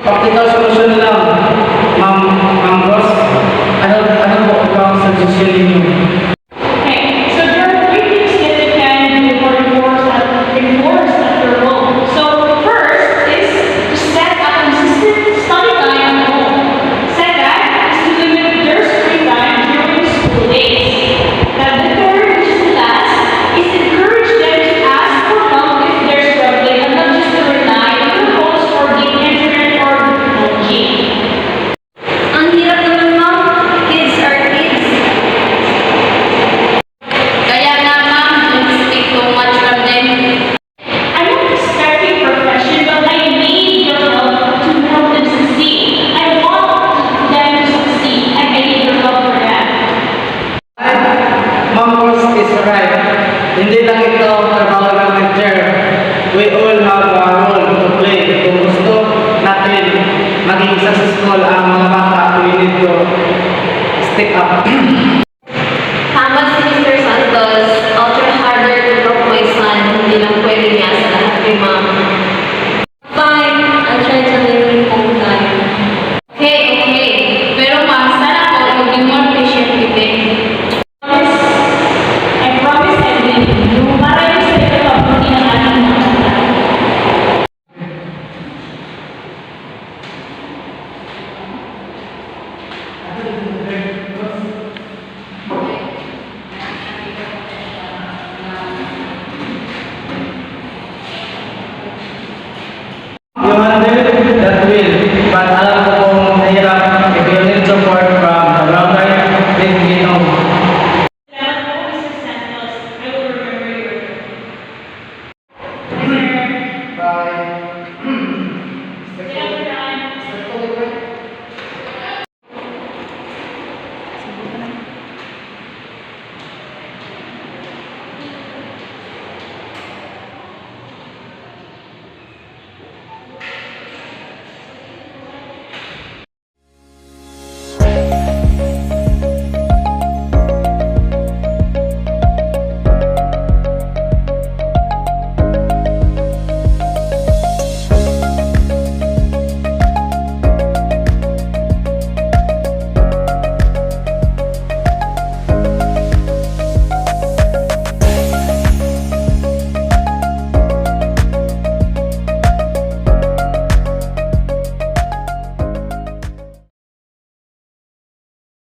Practical solution lang, Ma'am Ross. Ano po ang suggestion ninyo? Okay, so there are three things that we can do for enforce after home. So first is to set a consistent study time at home. Second is to limit their screen time during school days. Now the third, which is the last, is encourage them to ask for help if they're struggling and not just to rely on their phones for the internet or technology. Ang hirap naman, ma'am. Kids are kids. Kaya nga, ma'am, don't expect too much from them. I'm not expecting perfection, but I need your help to help them succeed. I want them to succeed, and I need your help for that. Ma'am Ross is right. Hindi lang ito trabaho ng teacher. We all have a role to play. Kung gusto natin maging successful ang mga bata, we need to step up.